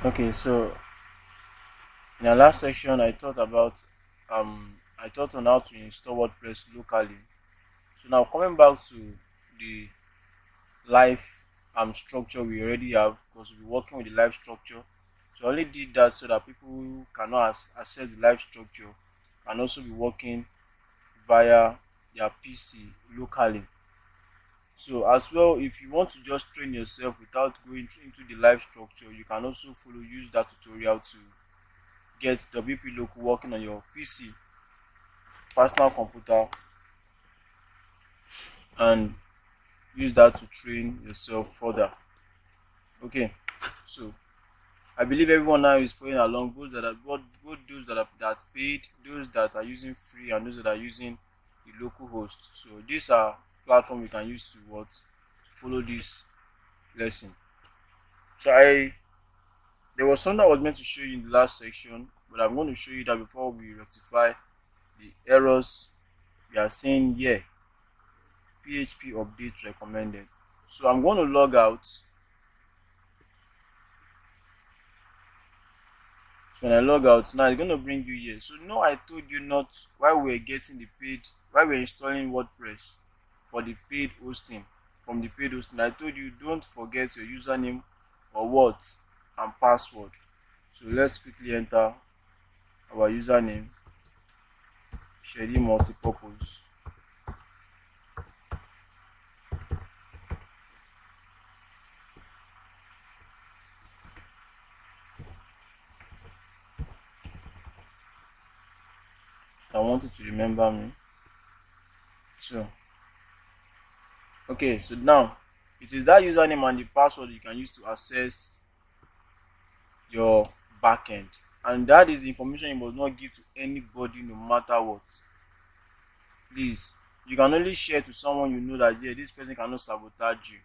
Okay, so in our last section, I thought on how to install WordPress locally. So now coming back to the live structure we already have, because we're working with the live structure. So I only did that so that people who cannot access the live structure can also be working via their PC locally. So as well, if you want to just train yourself without going into the live structure, you can also use that tutorial to get WP Local working on your PC, personal computer, and use that to train yourself further. Okay, so I believe everyone now is following along. Both those that paid, those that are using free, and those that are using the local host. So these are platform we can use to what to follow this lesson. So I there was something I was meant to show you in the last section, but I'm going to show you that before we rectify the errors we are seeing here. PHP update recommended. So I'm going to log out. So when I log out, now it's going to bring you here. So no, I told you not while we're getting the paid, while we're installing WordPress for the paid hosting, from the paid hosting, I told you don't forget your username or words and password. So let's quickly enter our username, Shady Multipurpose. So I want you to remember me. So okay, so now it is that username and the password you can use to access your backend, and that is the information you must not give to anybody no matter what. Please, you can only share to someone you know that, yeah, this person cannot sabotage you,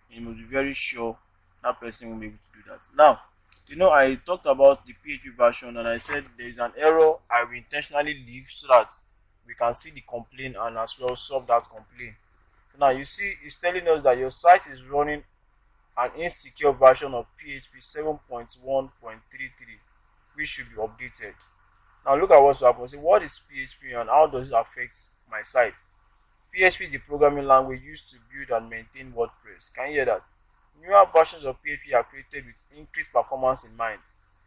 and you must be very sure that person will be able to do that. Now, I talked about the PHP version and I said there is an error I will intentionally leave so that we can see the complaint and as well solve that complaint. Now you see it's telling us that your site is running an insecure version of PHP 7.1.33, which should be updated. Now look at what's happening. Say, what is PHP and how does it affect my site? PHP is the programming language used to build and maintain WordPress. Can you hear that? Newer versions of PHP are created with increased performance in mind,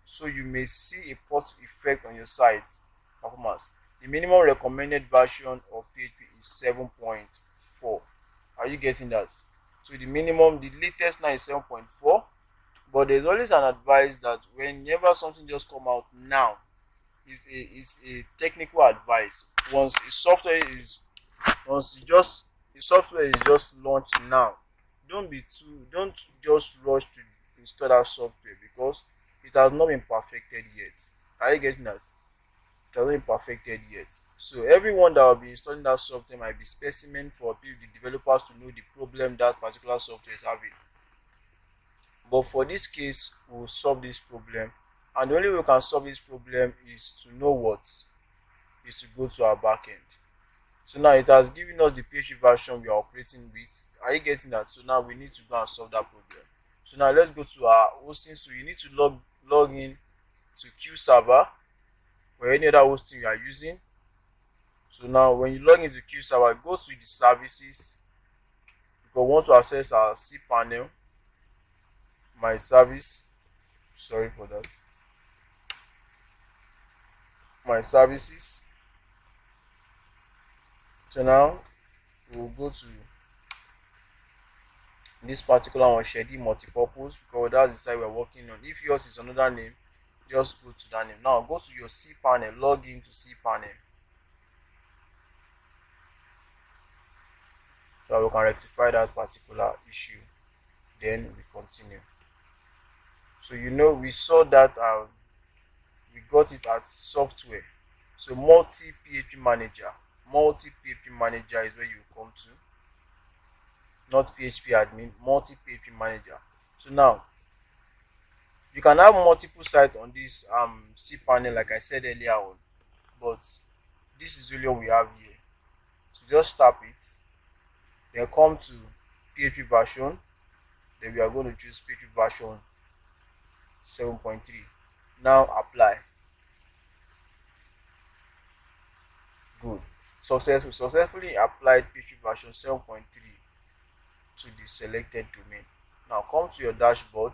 so you may see a positive effect on your site's performance. The minimum recommended version of PHP is 7.4. Are you getting that? So the latest now is 7.4, but there's always an advice that whenever something just come out now, is a technical advice. Once the software is just launched now, don't just rush to install that software because it has not been perfected yet. Are you getting that? It has not been perfected yet. So everyone that will be installing that software might be specimen for people, the developers, to know the problem that particular software is having. But for this case, we'll solve this problem. And the only way we can solve this problem is to know what is to go to our backend. So now it has given us the PHP version we are operating with. Are you getting that? So now we need to go and solve that problem. So now let's go to our hosting. So you need to log in to Q server or any other hosting you are using. So now when you log into Q server, go to the services because we want to access our cPanel, my service. Sorry for that. My services. So now we'll go to this particular one, Shady Multipurpose, because that's the site we're working on. If yours is another name, just go to that name. Now go to your cPanel, log into cPanel, so we can rectify that particular issue. Then we continue. So we saw that we got it as software. So multi PHP manager is where you come to, not PHP admin, multi PHP manager. So now you can have multiple sites on this cPanel, like I said earlier on, but this is really what we have here. So just tap it, then come to PHP version, then we are going to choose PHP version 7.3. Now apply. Good. Successfully applied PHP version 7.3 to the selected domain. Now come to your dashboard,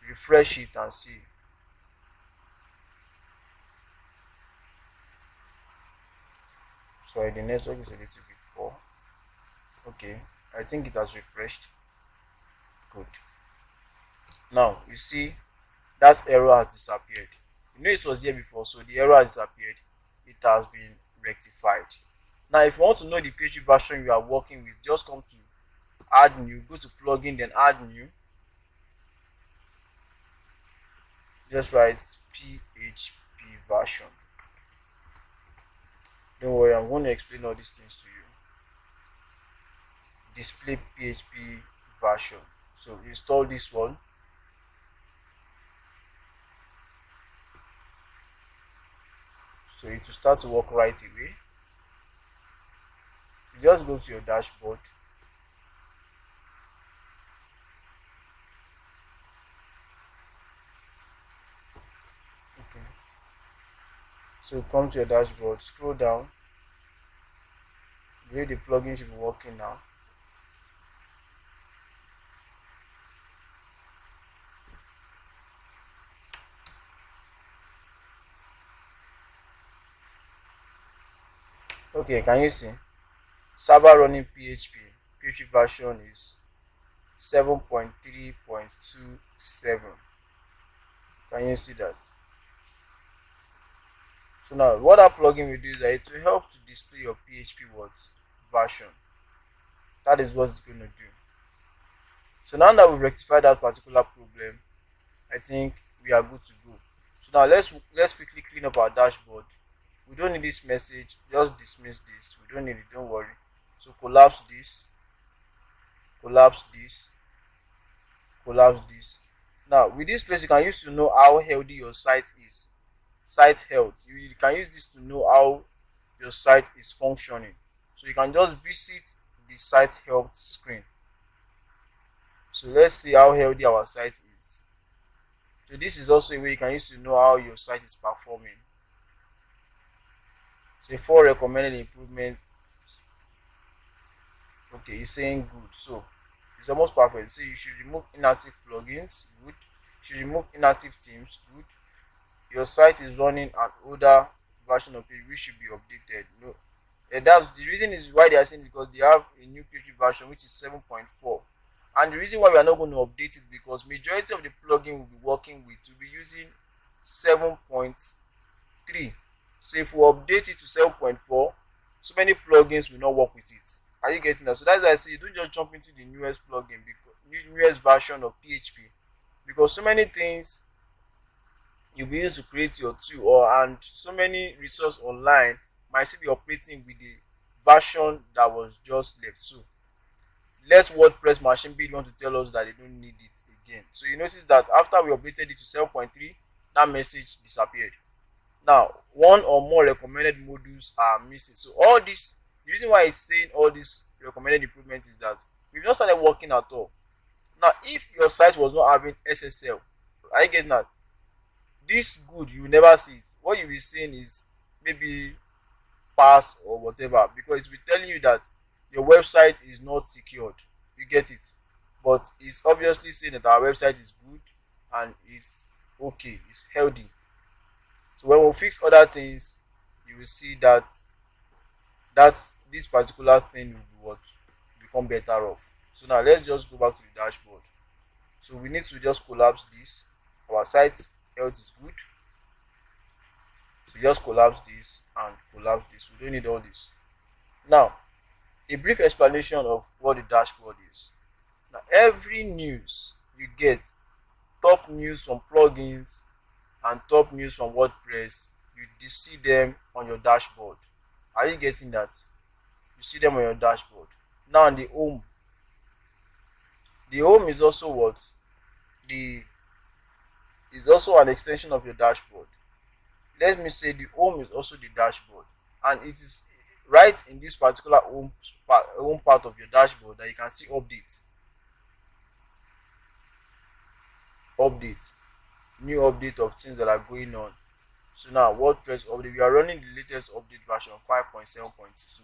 refresh it and see. Sorry, the network is a little bit poor. Okay, I think it has refreshed. Good. Now you see that error has disappeared. You know it was here before, so the error has disappeared. It has been rectified. Now if you want to know the PHP version you are working with, just come to add new, go to plugin, then add new. Just write PHP version. Don't worry, I'm going to explain all these things to you. Display PHP version. So install this one. So it will start to work right away. You just go to your dashboard. Okay. So come to your dashboard, scroll down. The way the plugin should be working now. Okay, can you see? Server running PHP version is 7.3.27. Can you see that? So now what that plugin will do is that it will help to display your PHP words version. That is what it's going to do. So now that we've rectified that particular problem, I think we are good to go. So now let's quickly clean up our dashboard. We don't need this message, just dismiss this. We don't need it, don't worry. So collapse this, collapse this, collapse this. Now with this place you can use to know how healthy your site is. Site health. You can use this to know how your site is functioning. So you can just visit the site health screen. So let's see how healthy our site is. So this is also a way you can use to know how your site is performing. So 4 recommended improvement. Okay, it's saying good. So it's almost perfect. So you should remove inactive plugins. Good. You should remove inactive themes. Good. Your site is running an older version of it which should be updated. No, that's the reason is why they are saying, because they have a new PHP version which is 7.4, and the reason why we are not going to update it because majority of the plugin we'll be working with will be using 7.3. So if we update it to 7.4, so many plugins will not work with it. Are you getting that? So that's why I say don't just jump into the newest plugin, because newest version of PHP, because so many things you'll be able to create your tool, and so many resources online might still be operating with the version that was just left. So let's WordPress machine build want to tell us that they don't need it again. So you notice that after we updated it to 7.3, that message disappeared. Now one or more recommended modules are missing. So all this, the reason why it's saying all these recommended improvements is that we've not started working at all. Now if your site was not having SSL, are you getting that? This good, you will never see it. What you will be seeing is maybe pass or whatever, because it will be telling you that your website is not secured. You get it? But it's obviously saying that our website is good and it's okay, it's healthy. So when we fix other things, you will see that this particular thing will be what become better off. So now let's just go back to the dashboard. So we need to just collapse this. Our site health is good. So just collapse this and collapse this. We don't need all this. Now, a brief explanation of what the dashboard is. Now, every news you get, top news from plugins and top news from WordPress, you see them on your dashboard. Are you getting that? You see them on your dashboard. Now, the home. The home is also what? Is also an extension of your dashboard. Let me say the home is also the dashboard, and it is right in this particular home part of your dashboard that you can see updates. updates, new update of things that are going on. So now WordPress update, we are running the latest update version 5.7.2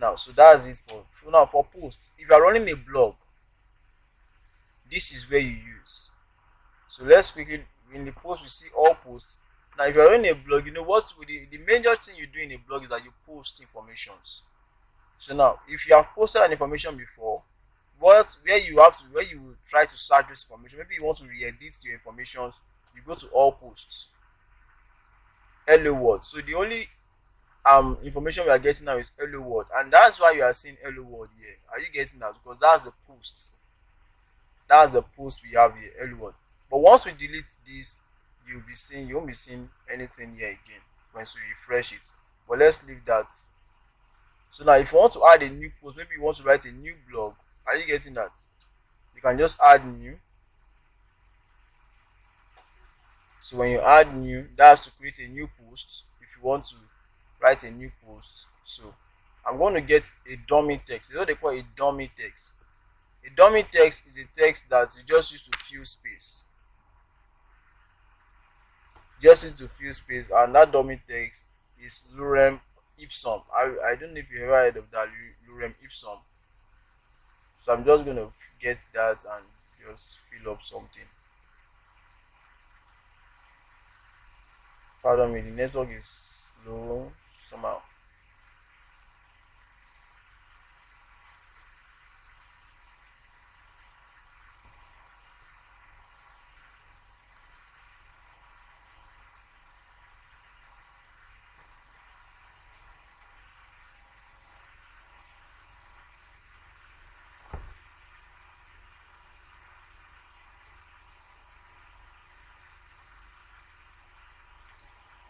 now. So that's it for now. For posts, if you are running a blog, this is where you use. So let's quickly, in the post we see all posts. Now if you are running a blog, you know what the major thing you do in a blog is that you post informations. So now if you have posted an information before, where you try to search this information, maybe you want to re-edit your information, you go to all posts, hello world. So the only information we are getting now is hello world, and that's why you are seeing hello world here. Are you getting that? Because that's the post we have here, hello world. But once we delete this, you won't be seeing anything here again once you refresh it. But let's leave that. So now if you want to add a new post, maybe you want to write a new blog, are you getting that? You can just add new. So when you add new, that's to create a new post. If you want to write a new post, so I'm going to get a dummy text. It's what they call a dummy text. A dummy text is a text that you just use to fill space. And that dummy text is lorem ipsum. I don't know if you ever heard of that, lorem ipsum. So I'm just going to get that and just fill up something. Pardon me, the network is slow somehow.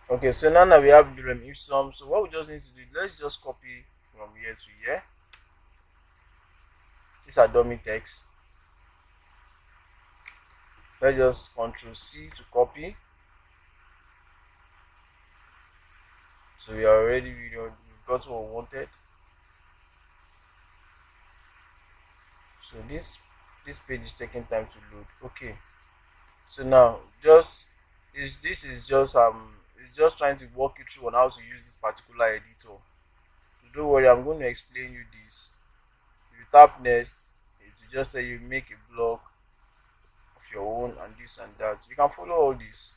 Okay, so now that we have lorem ipsum, so what we just need to do, let's just copy from here to here. These are dummy text. Let's just Ctrl C to copy. So we got what we wanted. So this page is taking time to load. Okay, so now it's just trying to walk you through on how to use this particular editor. So don't worry, I'm going to explain you this. If you tap next, it will just tell you make a blog of your own and this and that. You can follow all this.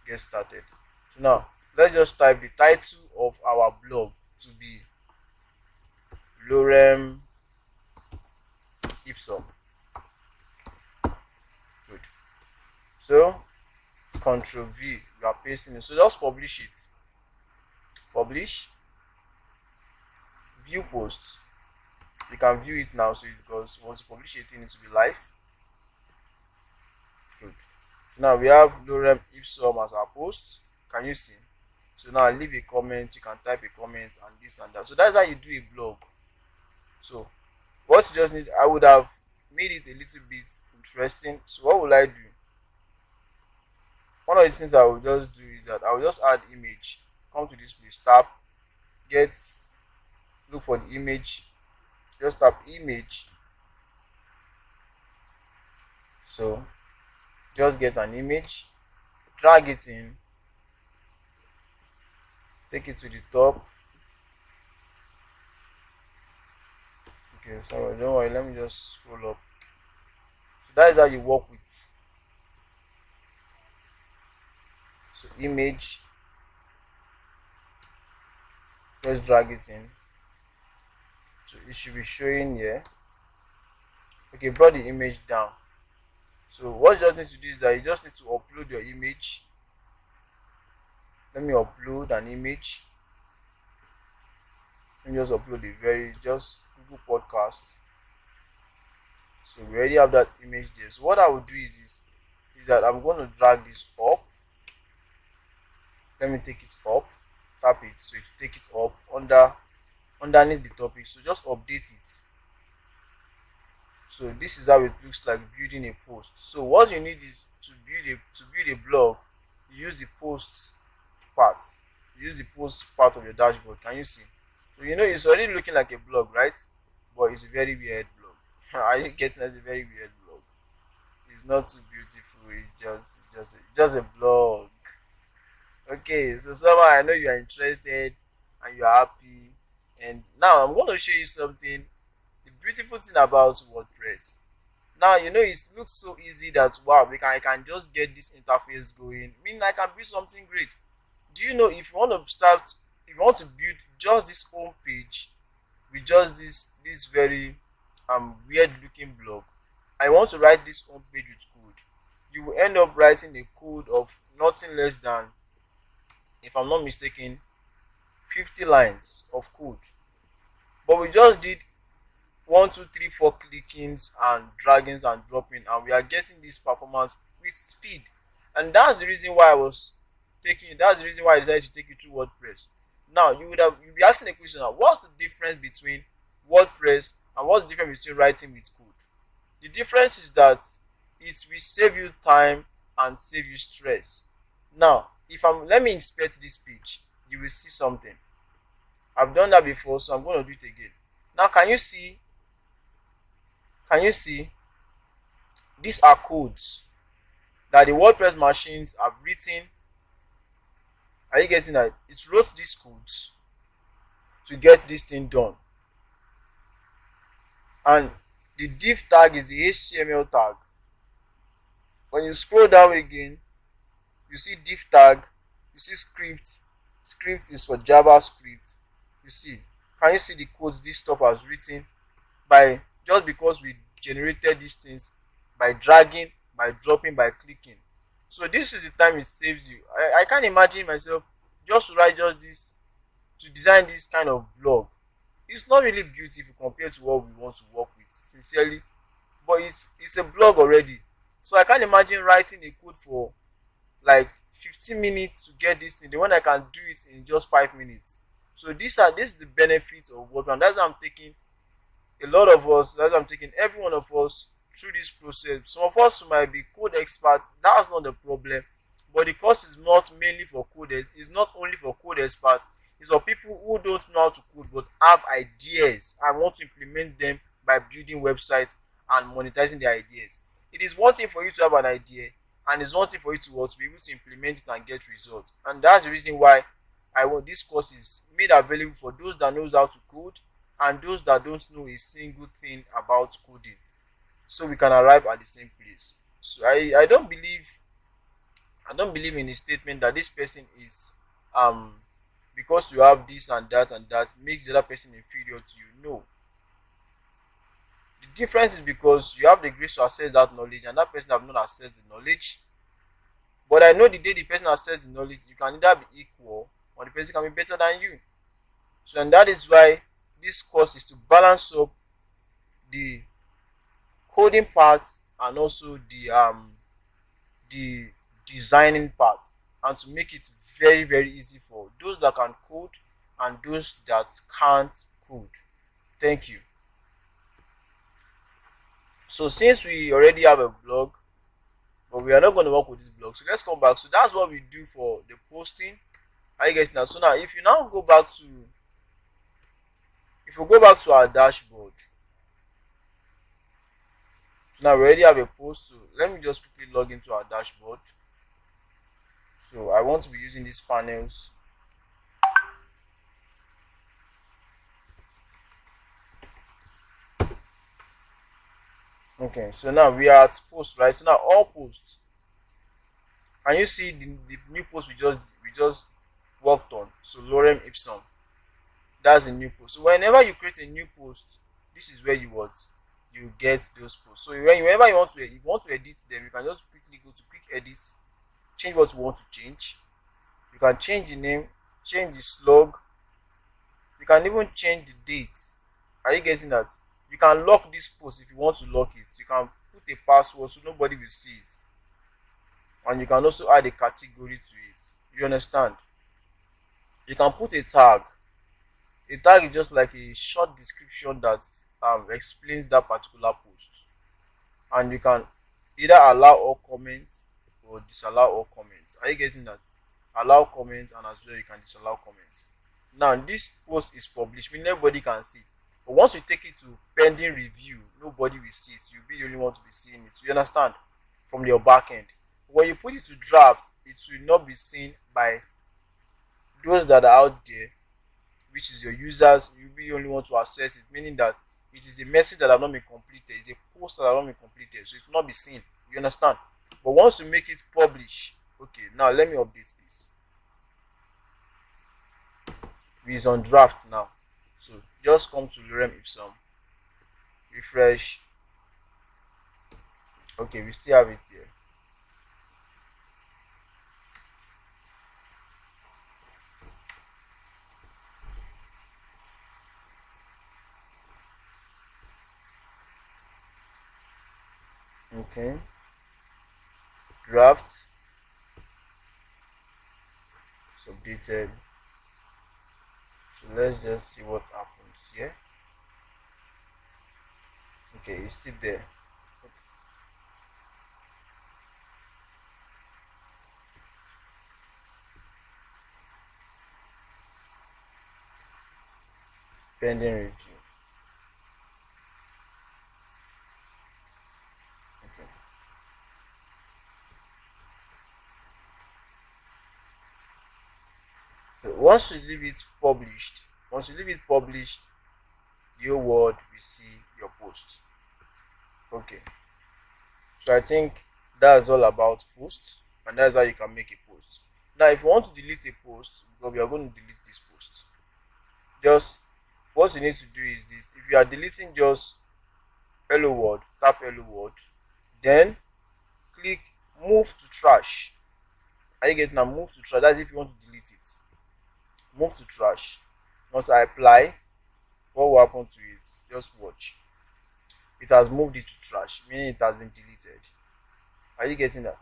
Get started. So now let's just type the title of our blog to be lorem ipsum. Good. So Ctrl V, you are pasting it. So just publish it. Publish. View post. You can view it now, so because once you publish it, it needs to be live. Good. So now we have lorem ipsum as our post. Can you see? So now leave a comment. You can type a comment and this and that. So that's how you do a blog. So what you just need, I would have made it a little bit interesting. So what will I do? One of the things I will just do is that I will just add image. Come to this place, tap, look for the image, just tap image. So just get an image, drag it in, take it to the top. Okay, so don't worry, let me just scroll up. So that is how you work with. So image, just drag it in. So it should be showing here. Okay, brought the image down. So what you just need to do is that you just need to upload your image. Let me upload an image. Let me just upload just Google Podcast. So we already have that image there. So what I will do is that I'm going to drag this up. Let me take it up, tap it, so it will take it up underneath the topic. So just update it. So this is how it looks like building a post. So what you need is to build a blog, you use the post part. You use the post part of your dashboard. Can you see? So it's already looking like a blog, right? But it's a very weird blog. Are you getting? That's a very weird blog. It's not too beautiful. It's just a blog. Okay, so somehow I know you are interested and you are happy. And now I'm going to show you something. The beautiful thing about WordPress. Now you know it looks so easy that wow, I can just get this interface going. Meaning I can build something great. Do you know if you want to start, if you want to build just this home page with just this very weird looking blog, I want to write this home page with code. You will end up writing a code of nothing less than, if I'm not mistaken, 50 lines of code. But we just did 1 2 3 4 clickings and draggings and dropping, and we are getting this performance with speed. And that's the reason why that's the reason why I decided to take you through WordPress. Now you'll be asking the question now, what's the difference between WordPress and what's the difference between writing with code? The difference is that it will save you time and save you stress. Now if I'm let me inspect this page, you will see something. I've done that before, so I'm going to do it again. Now can you see these are codes that the WordPress machines have written. Are you getting that? It wrote these codes to get this thing done. And the div tag is the HTML tag. When you scroll down again, you see div tag, you see script. Script is for JavaScript. You see, can you see the codes this stuff was written by, just because we generated these things by dragging, by dropping, by clicking. So this is the time it saves you. I can't imagine myself just to write just this, to design this kind of blog. It's not really beautiful compared to what we want to work with, sincerely, but it's a blog already. So I can't imagine writing a code for like 15 minutes to get this thing, the one I can do it in just 5 minutes. So this is the benefit of WordPress. That's why I'm taking a lot of us, that's why I'm taking every one of us through this process. Some of us might be code experts, that's not the problem. But the course is not mainly for coders, it's not only for code experts, it's for people who don't know how to code but have ideas and want to implement them by building websites and monetizing their ideas. It is one thing for you to have an idea, and it's one thing for you to be able to implement it and get results. And that's the reason why I want this course is made available for those that knows how to code and those that don't know a single thing about coding, so we can arrive at the same place. So I don't believe in the statement that this person is because you have this and that makes the other person inferior to you. No, the difference is because you have the grace to access that knowledge and that person have not accessed the knowledge. But I know the day the person accesses the knowledge, you can either be equal or the person can be better than you. So, and that is why this course is to balance up the coding part and also the designing part, and to make it very very easy for those that can code and those that can't code. Thank you. So since we already have a blog, but we are not going to work with this blog, so let's come back. So that's what we do for the posting. Are you guys now? So now if you now go back to, if we go back to our dashboard, so now we already have a post. So let me just quickly log into our dashboard. So I want to be using these panels. Okay, so now we are at post, right? So now all posts. Can you see the new post we just worked on? So lorem ipsum. That's a new post. So whenever you create a new post, this is where you get those posts. So whenever you want to edit them, you can just quickly go to quick edit, change what you want to change. You can change the name, change the slug. You can even change the date. Are you getting that? You can lock this post if you want to lock it. You can put a password so nobody will see it. And you can also add a category to it. You understand? You can put a tag. A tag is just like a short description that explains that particular post. And you can either allow all comments or disallow all comments. Are you getting that? Allow comments, and as well you can disallow comments. Now this post is published, meaning everybody can see it. But once you take it to pending review, nobody will see it. You'll be the only one to be seeing it. You understand? from your backend. When you put it to draft, it will not be seen by those that are out there, which is your users. You will be only want to access it, meaning that it is a message that have not been completed, it's a post that have not been completed, so it will not be seen. You understand? But once you make it publish, okay, now let me update this. We is on draft now. So just come to lorem ipsum, refresh. Okay, we still have it here. Okay, draft, it's updated. So let's just see what happens here. Okay, it's still there. Pending review. Okay. So once you leave it published, the whole world will see your post. Okay. So I think that's all about posts, and that's how you can make a post. Now, if you want to delete a post, because we are going to delete this post, just what you need to do is this. If you are deleting just hello world, tap hello world, then click move to trash. Are you getting now? Move to trash. That's if you want to delete it. Move to trash. Once I apply, what will happen to it? Just watch. It has moved it to trash, meaning it has been deleted. Are you getting that?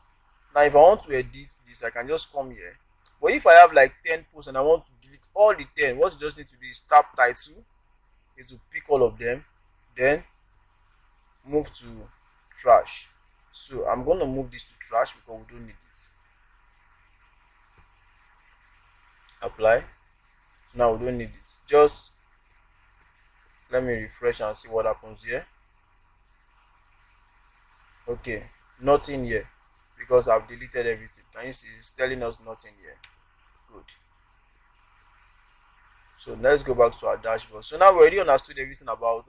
Now, if I want to edit this, I can just come here. But if I have like 10 posts and I want to delete all the 10, what you just need to do is tap title. It will pick all of them. Then move to trash. So I'm going to move this to trash because we don't need it. Apply. So now we don't need it. Just let me refresh and see what happens here. Okay, nothing here because I've deleted everything. Can you see? It's telling us nothing here. Good. So let's go back to our dashboard. So now we already understood everything about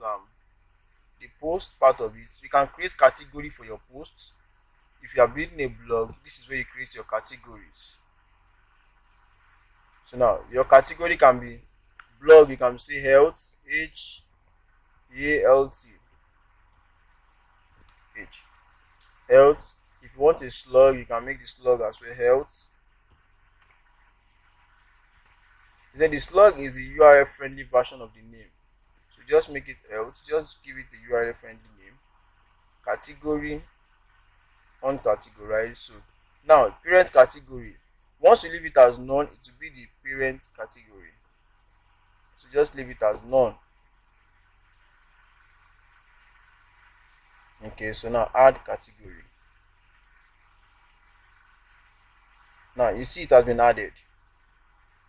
the post part of it. You can create category for your posts. If you are building a blog, this is where you create your categories. So now your category can be blog. You can say health, HEALT, health. If you want a slug, you can make the slug as well health. Then the slug is the URL friendly version of the name. So just make it health. Just give it a URL friendly name. Category, uncategorized. So now parent category. Once you leave it as none, it will be the parent category. So just leave it as none. Okay, so now add category. Now you see it has been added.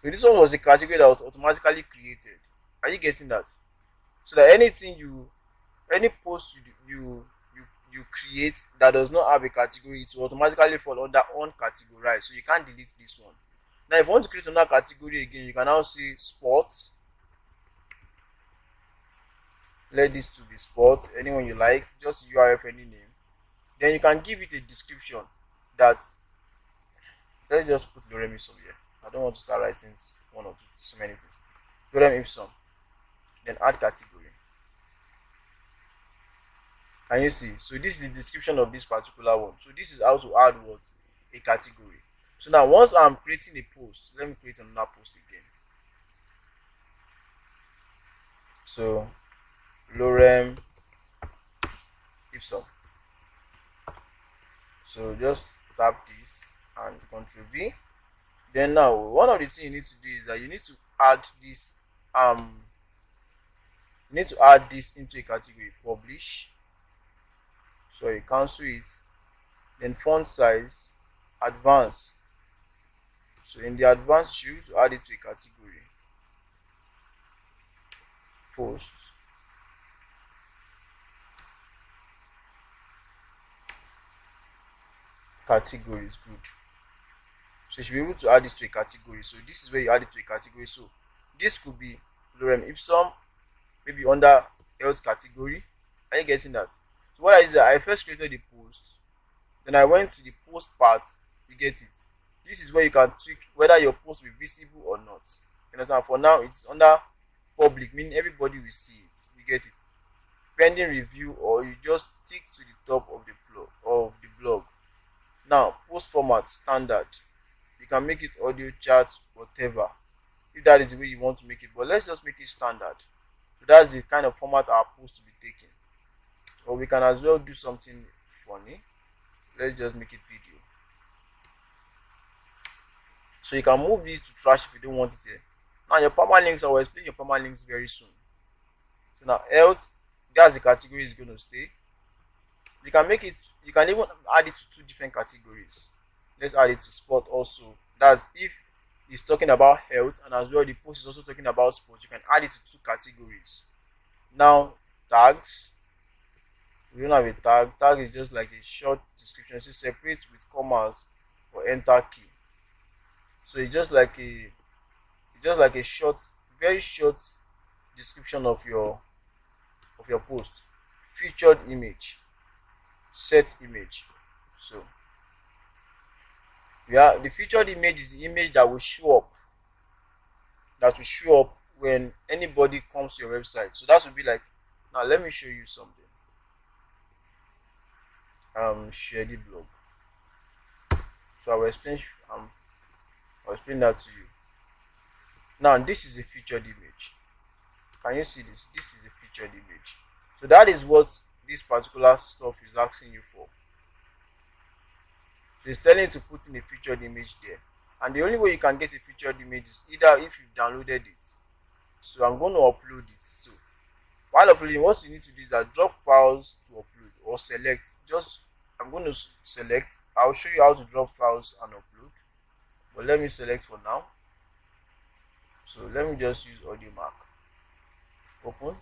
So this one was a category that was automatically created. Are you getting that? So that any post you create that does not have a category, it will automatically fall under uncategorized. So you can't delete this one. Now if you want to create another category again, you can now say sports. Let this to be sports. Anyone you like, just URL any name. Then you can give it a description that, let's just put lorem ipsum here. I don't want to start writing one or two, so many things. Lorem ipsum. Then add category. Can you see? So this is the description of this particular one. So this is how to add what? A category. So now once I'm creating a post, let me create another post again. So lorem ipsum. So just tap this and Ctrl V. Then now one of the things you need to do is that you need to add this into a category. Publish. So you cancel it. Then font size, advanced. So in the advanced, you to add it to a category. Post. categories. Good. So you should be able to add this to a category. So this is where you add it to a category. So this could be lorem ipsum, maybe under health category. Are you getting that? So what I did is that I first created the post, then I went to the post part. You get it? This is where you can tweak whether your post will be visible or not. You understand? For now, it's under public, meaning everybody will see it. You get it? Pending review, or you just stick to the top of the blog. Now, post format standard. You can make it audio, chat, whatever, if that is the way you want to make it. But let's just make it standard. So that's the kind of format our post to be taking. Or we can as well do something funny. Let's just make it video. So you can move this to trash if you don't want it here. Now your permalinks, I will explain your permalinks very soon. So now health, that's the category is going to stay. You can make it, you can even add it to two different categories. Let's add it to sport also. That's if it's talking about health and as well the post is also talking about sport, you can add it to two categories. Now tags, we don't have a tag. Tag is just like a short description. So separate with commas or enter key. So it's just like a short, very short description of your post. Featured image, set image. So the featured image is the image that will show up when anybody comes to your website. So that would be like, now let me show you something. Share the blog. So I will explain that to you. Now this is a featured image. Can you see this? This is a featured image. So that is what this particular stuff is asking you for. So it's telling you to put in a featured image there. And the only way you can get a featured image is either if you've downloaded it. So I'm going to upload it. So while uploading, what you need to do is that drop files to upload or select. I'm going to select. I'll show you how to drop files and upload. But let me select for now. So let me just use audio mark. Open.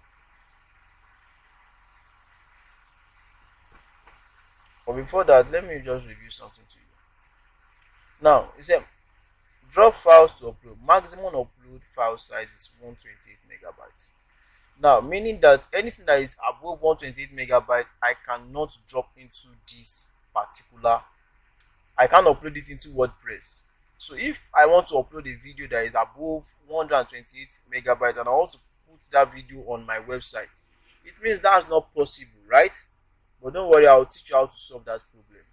But before that, let me just review something to you. Now, it said drop files to upload. Maximum upload file size is 128 megabytes. Now, meaning that anything that is above 128 megabytes, I cannot drop into this particular. I can't upload it into WordPress. So if I want to upload a video that is above 128 megabytes and I want to put that video on my website, it means that's not possible, right? But don't worry, I'll teach you how to solve that problem.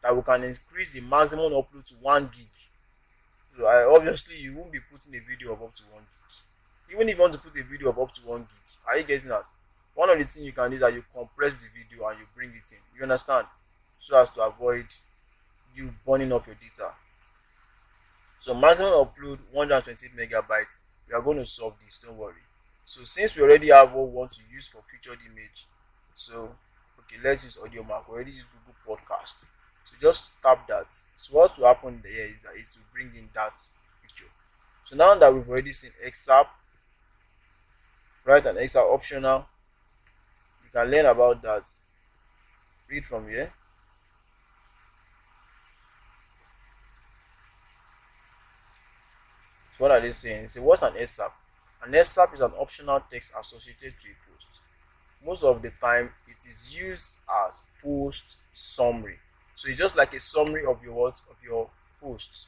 That we can increase the maximum upload to 1 gig. So obviously you won't be putting a video of up to 1 gig. Even if you want to put a video of up to 1 gig, are you getting that? One of the things you can do is that you compress the video and you bring it in. You understand? So as to avoid you burning off your data. So maximum upload 128 megabytes. We are going to solve this, don't worry. So since we already have what we want to use for featured image, so okay, let's use audio mark. We already use Google Podcast. So just tap that. So what will happen there is to bring in that picture. So now that we've already seen excerpt, right, and excerpt optional, you can learn about that. Read from here. So what are they saying? Say what's an excerpt? An excerpt is an optional text associated to a post. Most of the time it is used as post summary. So it's just like a summary of your post.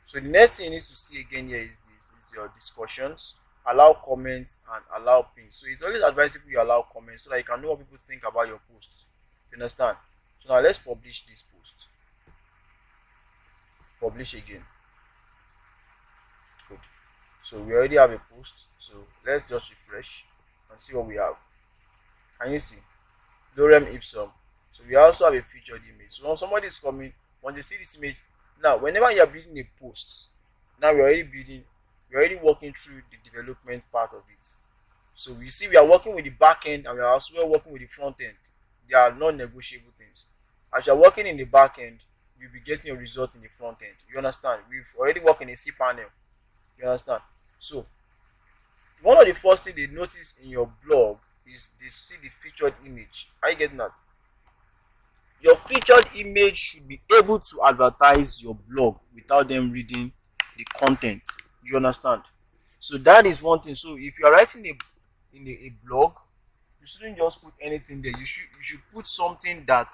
So the next thing you need to see again here is this, is your discussions, allow comments and allow pins. So it's always advisable you allow comments so that you can know what people think about your posts. You understand? So now let's publish this post. Publish again. Good. So we already have a post. So let's just refresh and see what we have. Can you see? Lorem ipsum. So we also have a featured image. So when somebody is coming, when they see this image, now whenever you are building a post, now we're already working through the development part of it. So we see we are working with the back end and we are also working with the front end. They are non-negotiable things. As you are working in the back end, you'll be getting your results in the front end. You understand? We've already worked in a cPanel. You understand? So one of the first things they notice in your blog is they see the featured image. Are you getting that? Your featured image should be able to advertise your blog without them reading the content. You understand? So that is one thing. So if you are writing a blog, you shouldn't just put anything there. You should put something that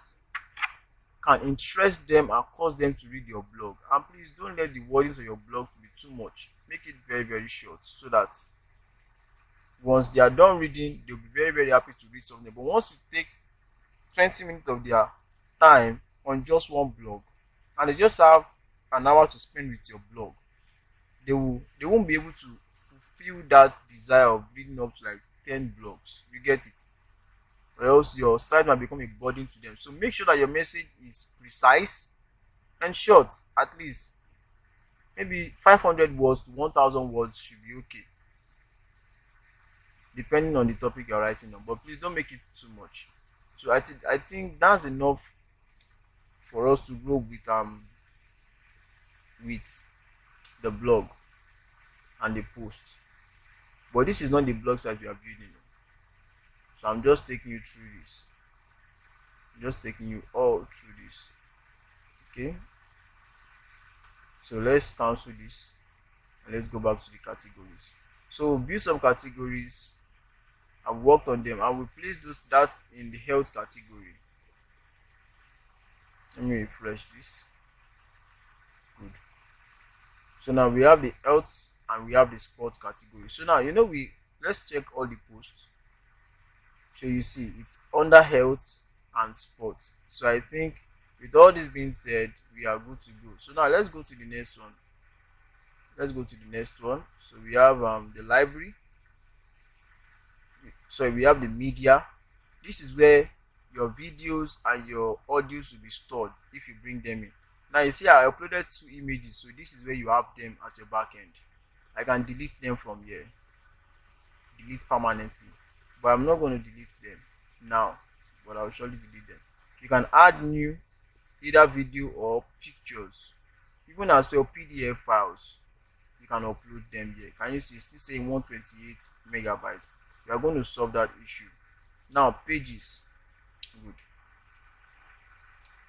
can interest them and cause them to read your blog. And please don't let the wordings of your blog to be too much. Make it very, very short, so that once they are done reading, they'll be very, very happy to read something. But once you take 20 minutes of their time on just one blog, and they just have an hour to spend with your blog, they won't be able to fulfill that desire of reading up to like 10 blogs. You get it? Or else your site might become a burden to them. So make sure that your message is precise and short. At least maybe 500 words to 1000 words should be okay, depending on the topic you're writing on. But please don't make it too much. So I think that's enough for us to grow with the blog and the post. But this is not the blog site we are building. So I'm just taking you through this. I'm just taking you all through this. Okay. So let's cancel this and let's go back to the categories. So we'll build some categories. I've worked on them. I will place that in the health category. Let me refresh this. Good. So now we have the health and we have the sports category. So now let's check all the posts. So you see it's under health and sport. So I think with all this being said, we are good to go. So now let's go to the next one. So we have the library. So we have the media. This is where your videos and your audios will be stored if you bring them in. Now you see I uploaded 2 images, so this is where you have them at your back end. I can delete them from here, delete permanently, but I'm not going to delete them now, but I'll surely delete them. You can add new either video or pictures, even as your PDF files. You can upload them here. Can you see it's still saying 128 megabytes? We are going to solve that issue. Now pages. Good.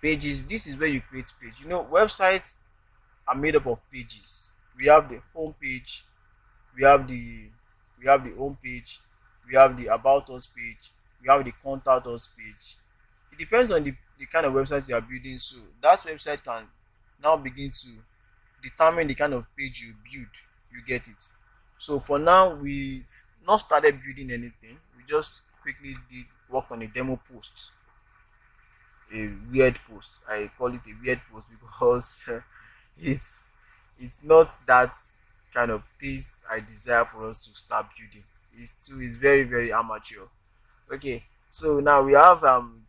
Pages, this is where you create page. Websites are made up of pages. We have the home page, we have the home page, we have the about us page, we have the contact us page. It depends on the kind of websites you are building. So that website can now begin to determine the kind of page you build. You get it? So for now, we've not started building anything. We just quickly did work on a demo post, a weird post. I call it a weird post because it's not that kind of taste I desire for us to start building. It's very, very amateur. Okay, so now we have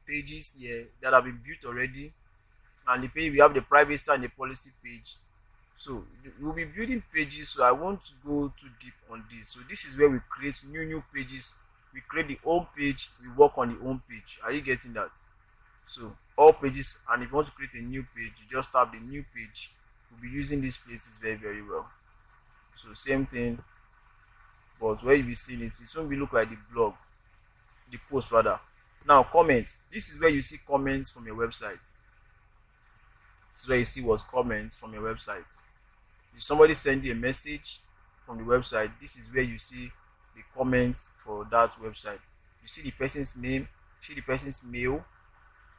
pages here that have been built already, and the page we have the privacy and the policy page. So we'll be building pages, so I won't go too deep on this. So this is where we create new pages. We create the home page, we work on the home page. Are you getting that? So all pages, and if you want to create a new page, you just tap the new page. We'll be using these places very, very well. So same thing, but where you be seeing it won't be look like the blog, the post rather. Now comments. This is where you see comments from your website. This is where you see what's comments from your website. If somebody send you a message from the website, this is where you see the comments for that website. You see the person's name, you see the person's mail.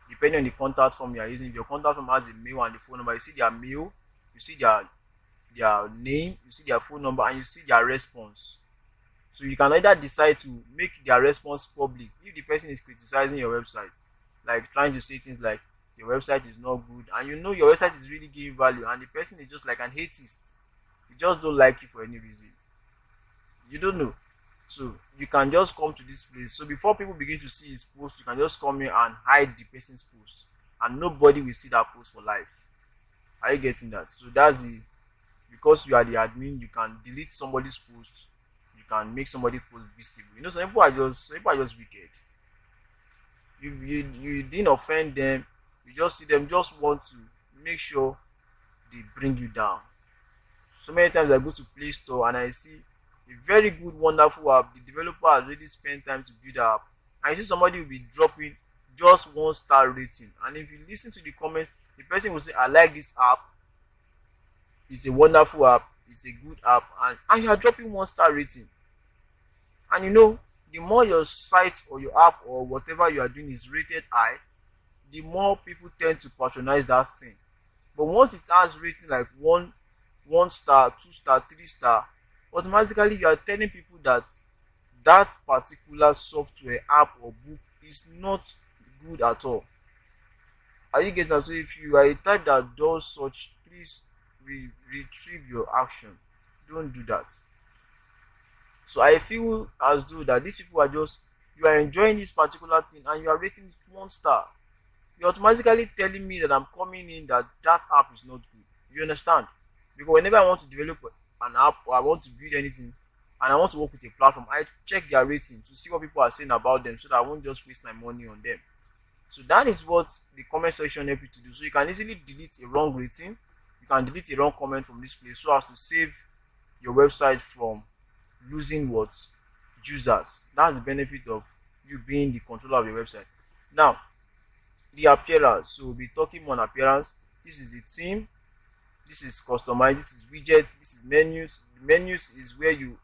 Depending on the contact form you are using, if your contact form has a mail and the phone number, you see their mail, you see their name, you see their phone number, and you see their response. So you can either decide to make their response public if the person is criticizing your website, like trying to say things like your website is not good, and your website is really giving value, and the person is just like an atheist. He just don't like you for any reason. You don't know. So you can just come to this place. So before people begin to see his post, you can just come here and hide the person's post, and nobody will see that post for life. Are you getting that? So that's because you are the admin, you can delete somebody's post, you can make somebody's post visible. Some people are just wicked. You didn't offend them, you just see them just want to make sure they bring you down. So many times I go to Play Store and I see a very good, wonderful app. The developer has really spent time to build the app, and you see somebody will be dropping just 1 star rating. And if you listen to the comments, the person will say, I like this app, it's a wonderful app, it's a good app, and you are dropping 1 star rating. And the more your site or your app or whatever you are doing is rated high, the more people tend to patronize that thing. But once it has rating like one star, 2 star, 3 star, automatically you are telling people that that particular software, app, or book is not good at all. Are you getting that? So if you are a type that does such, please retrieve your action. Don't do that. So I feel as though that these people are just, you are enjoying this particular thing and you are rating it 1 star. You're automatically telling me that I'm coming in that app is not good. You understand? Because whenever I want to develop an app or I want to build anything and I want to work with a platform, I check their rating to see what people are saying about them so that I won't just waste my money on them. So that is what the comment section help you to do. So you can easily delete a wrong rating, you can delete a wrong comment from this place so as to save your website from losing what? Users. That's the benefit of you being the controller of your website. Now, the appearance. So we'll be talking more on appearance. This is the theme, this is customized, this is widgets, this is menus. The menus is where you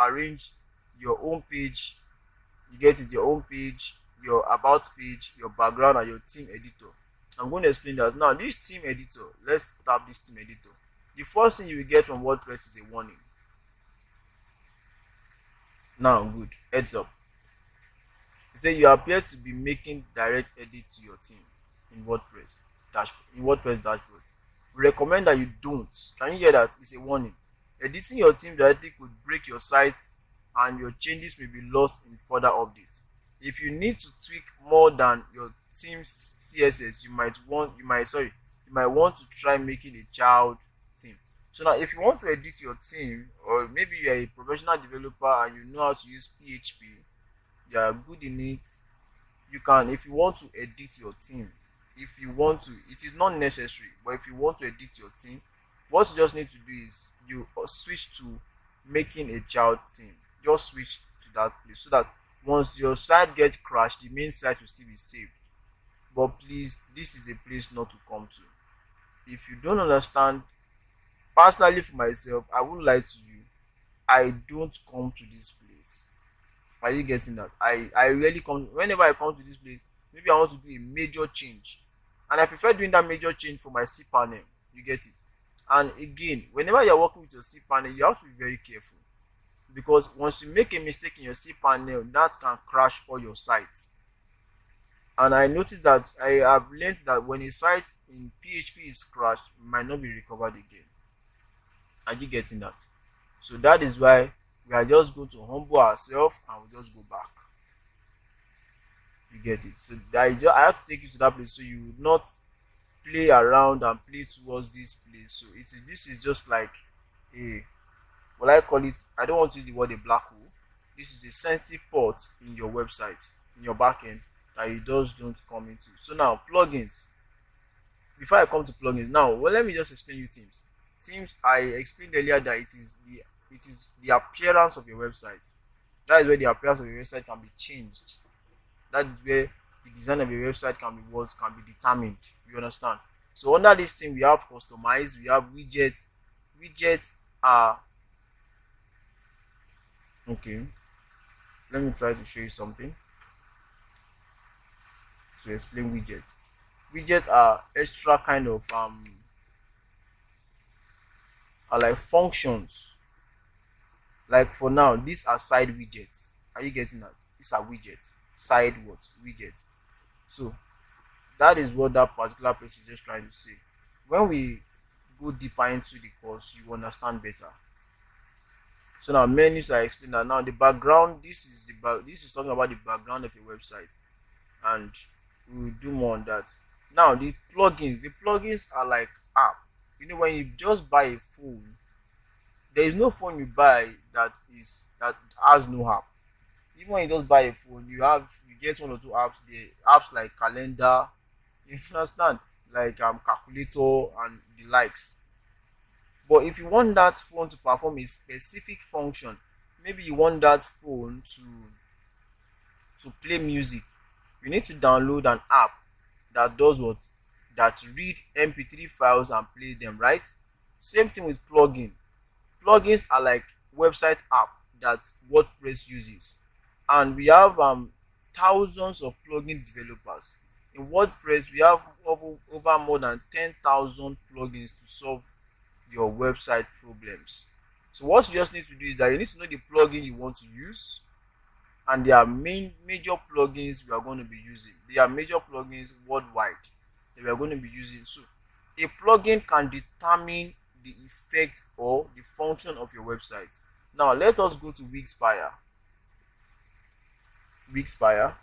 arrange your own page. You get it, your own page, your about page, your background, and your theme editor. I'm going to explain that. Now, this theme editor, let's tap this theme editor. The first thing you will get from WordPress is a warning. Now, good, heads up. It says you appear to be making direct edits to your theme in WordPress dashboard. We recommend that you don't. Can you hear that? It's a warning. Editing your theme directly could break your site and your changes may be lost in further updates. If you need to tweak more than your theme's CSS, you might want to try making a child theme. So now, if you want to edit your theme, or maybe you are a professional developer and you know how to use PHP, you are good in it, you can. If you want to edit your theme, if you want to, it is not necessary, but if you want to edit your theme, what you just need to do is you switch to making a child theme. Just switch to that place so that once your site gets crashed, the main site will still be saved. But please, this is a place not to come to. If you don't understand, personally for myself, I won't lie to you, I don't come to this place. Are you getting that? I really come. Whenever I come to this place, maybe I want to do a major change, and I prefer doing that major change for my cPanel. You get it? And again, whenever you're working with your cPanel, you have to be very careful, because once you make a mistake in your cPanel, that can crash all your sites. And I noticed that I have learned that when a site in PHP is crashed, it might not be recovered again. Are you getting that? So that is why we are just going to humble ourselves and we'll just go back. You get it? So I have to take you to that place so you would not play around and play towards this place. So this is just like I call it, I don't want to use the word a black hole. This is a sensitive port in your website, in your backend, that you just don't come into. So now, plugins. Before I come to plugins, now let me just explain you themes. Themes, I explained earlier that it is the appearance of your website. That is where the appearance of your website can be changed. That is where the design of your website can be determined. You understand? So under this theme, we have customize, we have widgets. Widgets are okay. Let me try to show you something to explain widgets. Widgets are extra kind of are like functions. Like for now, these are side widgets. Are you getting that? These are widgets. Side what? Widgets. So that is what that particular person is just trying to say. When we go deeper into the course, you understand better. So now menus, I explained that. Now the background, this is talking about the background of your website, and we will do more on that. Now the plugins are like app. When you just buy a phone, there is no phone you buy that has no app. Even when you just buy a phone, you get 1 or 2 apps. The apps like calendar, you understand, like calculator and the likes. But if you want that phone to perform a specific function, maybe you want that phone to play music, You need to download an app that does what? That read mp3 files and play them, right? Same thing with plugin. Plugins are like website app that WordPress uses, and we have thousands of plugin developers. In WordPress, we have over more than 10,000 plugins to solve your website problems. So what you just need to do is that you need to know the plugin you want to use, and there are major plugins we are going to be using. There are major plugins worldwide that we are going to be using. So a plugin can determine the effect or the function of your website. Now let us go to Wixpire. Wixpire,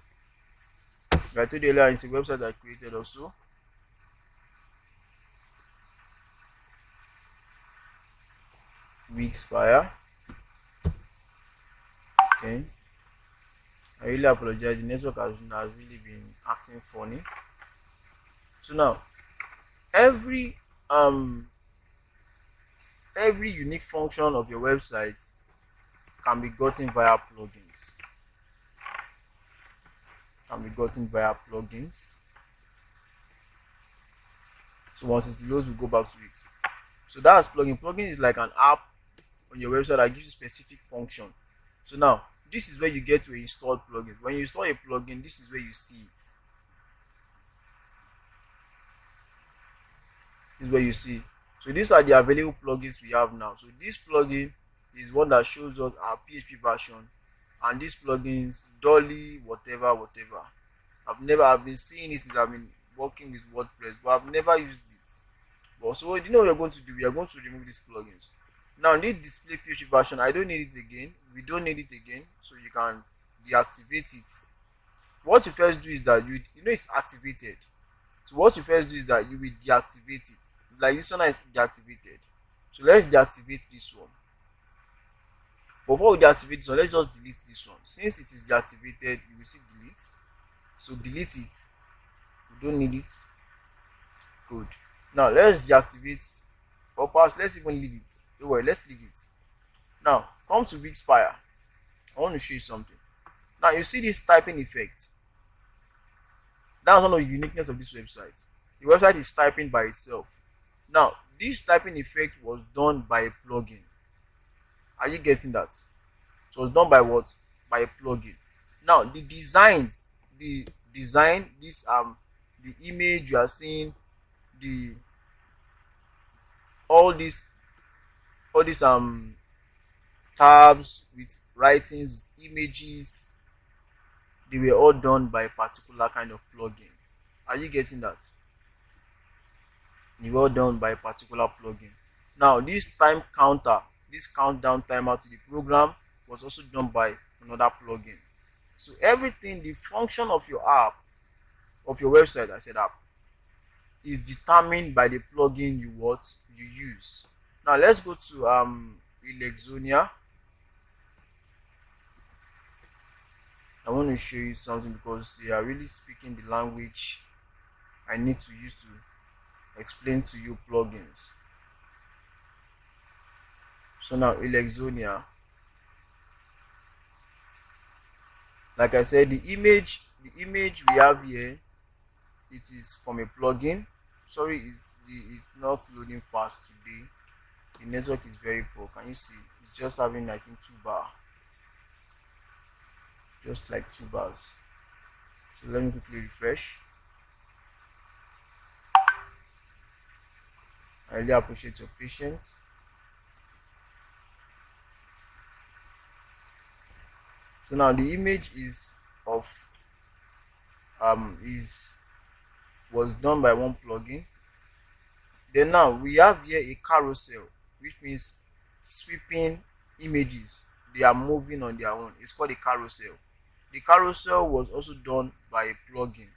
like I told you earlier, it's a website I created also. Wixpire. Okay. I really apologize. The network has really been acting funny. So now, every unique function of your website can be gotten via plugins. So once it loads, we'll go back to it. So that's plugin. Plugin is like an app on your website that gives you specific function. So now, this is where you get to install plugins. When you install a plugin, this is where you see it. This is where you see. So these are the available plugins we have now. So this plugin is one that shows us our PHP version, and these plugins, Dolly, whatever. I've been seeing it since I've been working with WordPress, but I've never used it. But so what we are going to do? We are going to remove these plugins. Now this display PHP version, I don't need it again. We don't need it again, so you can deactivate it. What you first do is that you know it's activated. So what you first do is that you will deactivate it. Like this one is deactivated. So let's deactivate this one. Before we deactivate this one, let's just delete this one. Since it is deactivated, you will see delete. So delete it. We don't need it. Good. Now let's deactivate, or perhaps let's even leave it. Don't worry, let's leave it. Now come to Wixpire. I want to show you something. Now you see this typing effect. That's one of the uniqueness of this website. The website is typing by itself. Now this typing effect was done by a plugin. Are you getting that? So it was done by what? By a plugin. Now the design, the image you are seeing, all these tabs with writings, images, they were all done by a particular kind of plugin. Are you getting that? They were all done by a particular plugin. Now this time counter, this countdown timer to the program was also done by another plugin. So everything, the function of your app, of your website, I said app, is determined by the plugin you use. Now let's go to Elexonia. I want to show you something because they are really speaking the language I need to use to explain to you plugins. So now Elexonia, like I said, the image we have here, it is from a plugin. Sorry, it's not loading fast today. The network is very poor. Can you see? It's just having, I think, 2 bar, just like 2 bars. So let me quickly refresh. I really appreciate your patience. So now the image was done by one plugin. Then now we have here a carousel, which means sweeping images. They are moving on their own. It's called a carousel. The carousel was also done by a plugin.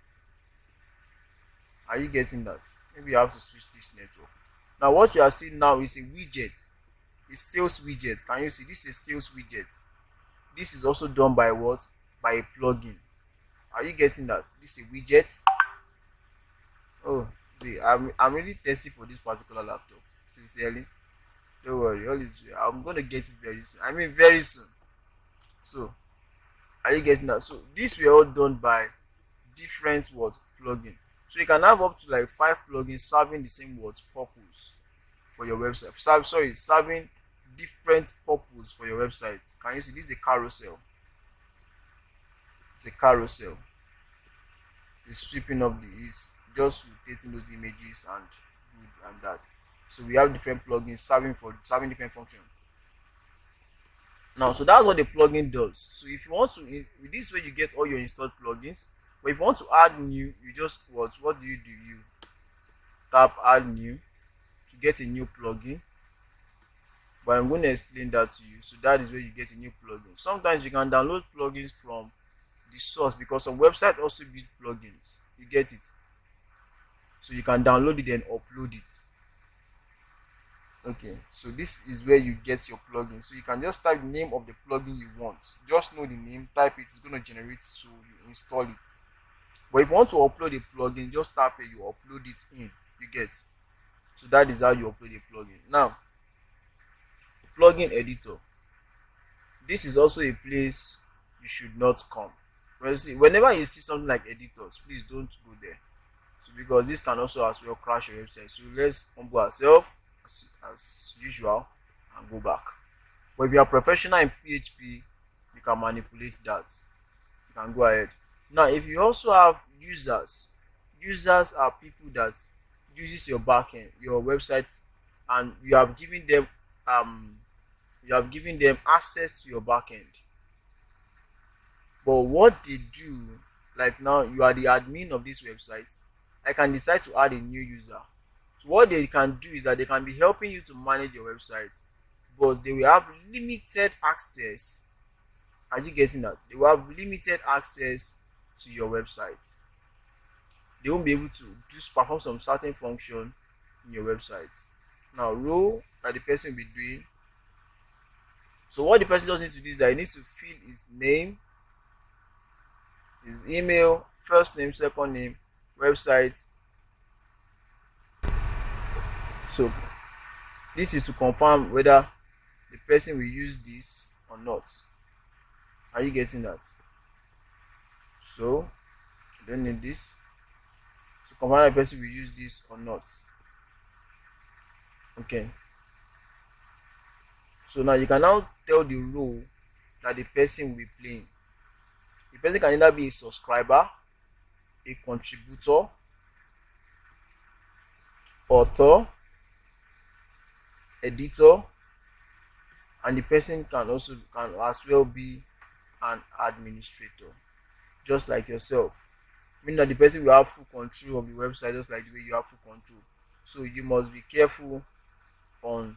Are you getting that? Maybe you have to switch this network. Now what you are seeing now is a widget. A sales widget. Can you see? This is a sales widget. This is also done by what? By a plugin. Are you getting that? This is a widget. Oh, see, I'm really thirsty for this particular laptop. Sincerely, don't worry. All is well. I'm gonna get it very soon. I mean, very soon. So, are you getting that? So, these were all done by different what plugin. So you can have up to like 5 plugins serving the same what purpose for your website. Serving different purpose for your website. Can you see this is a carousel? It's a carousel. It's sweeping up is just rotating those images and good and that. So we have different plugins serving different functions. Now, so that's what the plugin does. So if you want to, with this way you get all your installed plugins. But if you want to add new, you just what do? You tap add new to get a new plugin. But I'm going to explain that to you. So that is where you get a new plugin. Sometimes you can download plugins from the source because some website also build plugins. You get it? So you can download it and upload it. Okay, so this is where you get your plugin. So you can just type the name of the plugin you want. Just know the name, type it, it's going to generate, so you install it. But if you want to upload a plugin, just tap it, you upload it in. You get? So that is how you upload a plugin. Now, plugin editor. This is also a place you should not come. Whenever you see something like editors, please don't go there. So because this can also as well crash your website. So let's humble ourselves as usual and go back. But if you are professional in PHP, you can manipulate that. You can go ahead. Now, if you also have users are people that uses your backend, your website, and you have given them access to your backend. But what they do, like now you are the admin of this website, I can decide to add a new user. So what they can do is that they can be helping you to manage your website, but they will have limited access. Are you getting that? They will have limited access to your website. They won't be able to perform some certain function in your website. Now, role that the person will be doing. So what the person does need to do is that he needs to fill his name, his email, first name, second name, website. So this is to confirm whether the person will use this or not. Are you getting that? So you don't need this to confirm the person will use this or not. Okay. So now you can now tell the role that the person will be playing. The person can either be a subscriber, a contributor, author, editor, and the person can as well be an administrator, just like yourself. Meaning that the person will have full control of the website, just like the way you have full control. So you must be careful on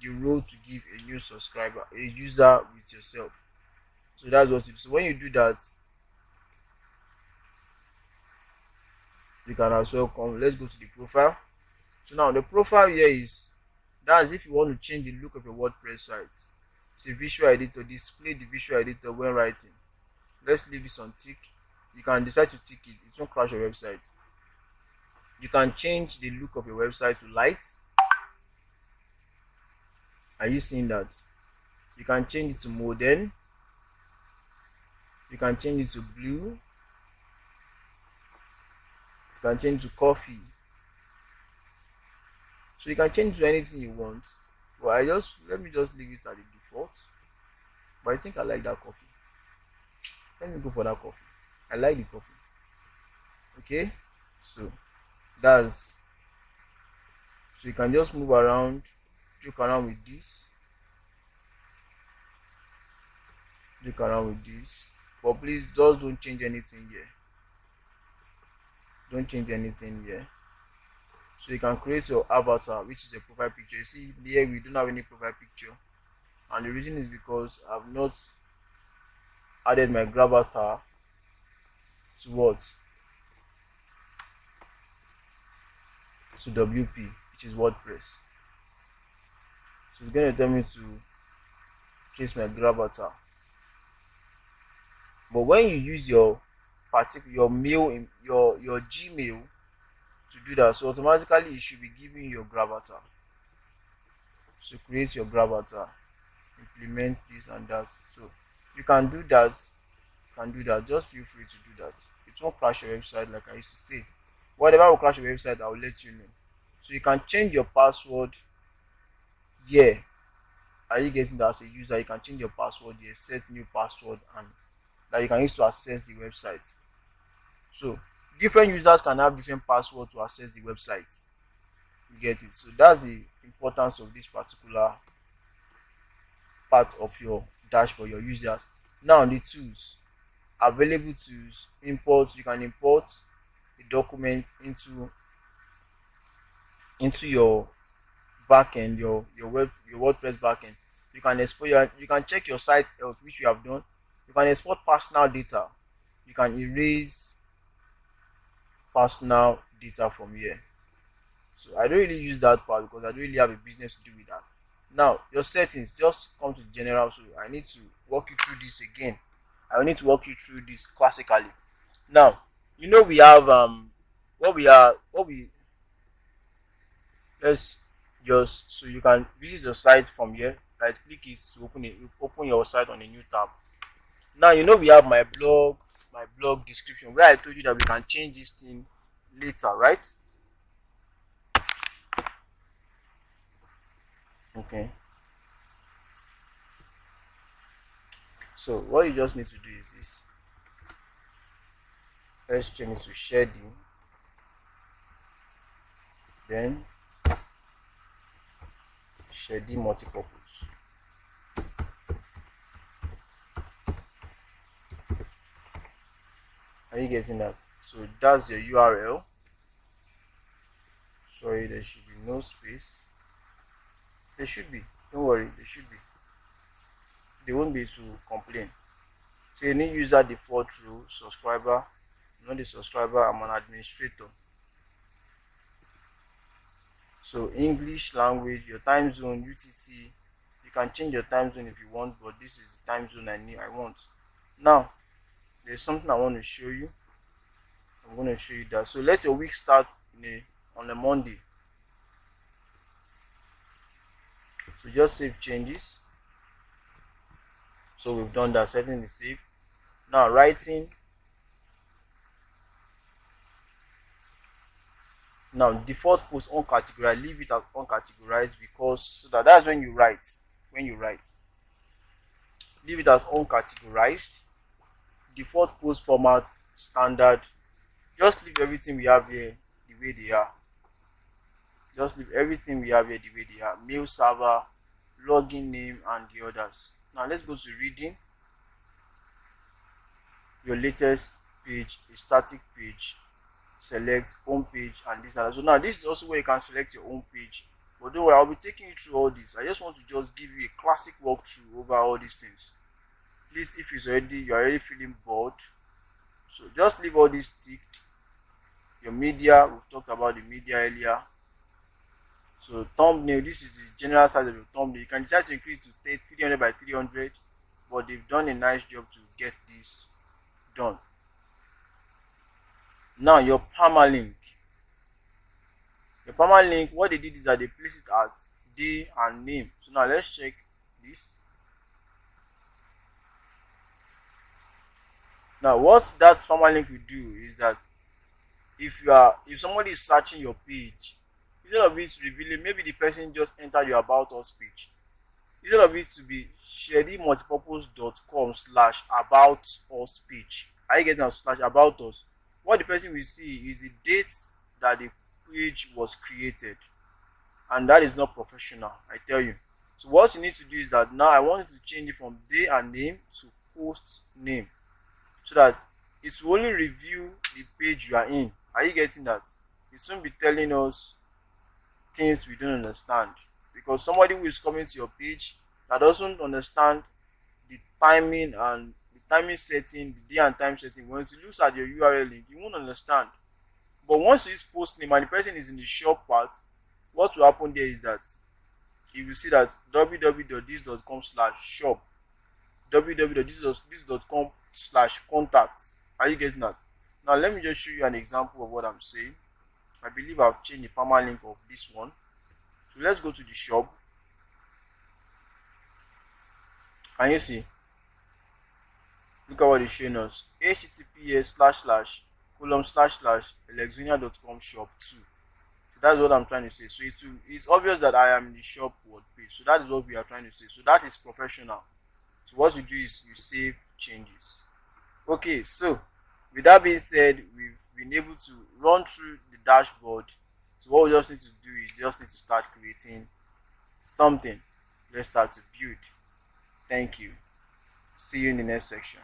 the role to give a new subscriber, a user with yourself. So that's what you do. So when you do that, you can as well come. Let's go to the profile. So now the profile here is that's if you want to change the look of your WordPress site. It's a visual editor. Display the visual editor when writing. Let's leave this on tick. You can decide to tick it. It won't crash your website. You can change the look of your website to light. Are you seeing that? You can change it to modern. You can change it to blue. You can change it to coffee. So you can change to anything you want. But let me just leave it at the default. But I think I like that coffee. Let me go for that coffee. I like the coffee. Okay, so you can just move around, joke around with this, but please just don't change anything here. Don't change anything here. So you can create your avatar, which is a profile picture. You see here we don't have any profile picture, and the reason is because I've not added my gravatar to what? To WP, which is WordPress. So it's going to tell me to place my gravatar. But when you use your mail in your Gmail to do that, so automatically it should be giving you your gravatar. So create your gravatar, implement this and that. So you can do that. You can do that. Just feel free to do that. It won't crash your website like I used to say. Whatever will crash your website, I will let you know. So you can change your password here. Are you getting that? As a user, you can change your password here, set new password, and that you can use to access the website. So different users can have different passwords to access the website. You get it? So that's the importance of this particular part of your dashboard, your users. Now the tools, available tools, import. You can import the document into your backend, your WordPress backend. You can export you can check your site health, which you have done. You can export personal data. You can erase personal data from here. So I don't really use that part because I don't really have a business to do with that. Now your settings, just come to general. So I need to walk you through this again. I will need to walk you through this classically. Now we have let's just, so you can visit your site from here. Right click it to open your site on a new tab. Now we have my blog description, where I told you that we can change this thing later, right? Okay, so what you just need to do is this. Let's change it to shading, then shading multipurpose. Are you getting that? So that's your URL. Sorry, there should be no space. There should be. Don't worry, there should be. They won't be able to complain. So you need user default role, subscriber. I'm not the subscriber, I'm an administrator. So English language, your time zone, UTC. You can change your time zone if you want, but this is the time zone I want. Now there's something I want to show you. I'm going to show you that. So let's say a week starts on a Monday. So just save changes. So we've done that. Setting is saved. Now writing. Now default post uncategorized. Leave it as uncategorized because so that's when you write. Leave it as uncategorized. Default post format standard. Just leave everything we have here the way they are. Mail server, login name, and the others. Now let's go to reading. Your latest page, a static page. Select home page and this and that. So now this is also where you can select your home page. But don't worry, I'll be taking you through all this. I just want to just give you a classic walkthrough over all these things. Please, if you're already feeling bored, so just leave all this ticked. Your media, we've talked about the media earlier. So thumbnail, this is the general size of your thumbnail. You can decide to increase to 300 by 300, but they've done a nice job to get this done. Now your permalink. What they did is that they place it at day and name. So now let's check this. Now what that permalink will do is that if somebody is searching your page, instead of it revealing, maybe the person just entered your about us page, instead of it to be sharedymultipurpose.com/about us page, are you getting a /about us? What the person will see is the dates that the page was created, and that is not professional, I tell you. So what you need to do is that now I want you to change it from day and name to post name, so that it will only review the page you are in. Are you getting that? It won't be telling us things we don't understand, because somebody who is coming to your page that doesn't understand the timing and the timing setting, the day and time setting, once he looks at your URL link, he won't understand. But once you use post name and the person is in the shop part, what will happen there is that you will see that www.this.com/shop, www.this.com/contact. Are you getting that? Now let me just show you an example of what I'm saying. I believe I've changed the permalink of this one. So let's go to the shop. Can you see? Look at what it's showing us. https://:/alexunia.com shop 2. So that's what I'm trying to say. So it's obvious that I am in the shop word page. So that is what we are trying to say. So that is professional. So what you do is you save changes. Okay, so with that being said, we've been able to run through the dashboard. So what we just need to do is just need to start creating something. Let's start to build. Thank you. See you in the next section.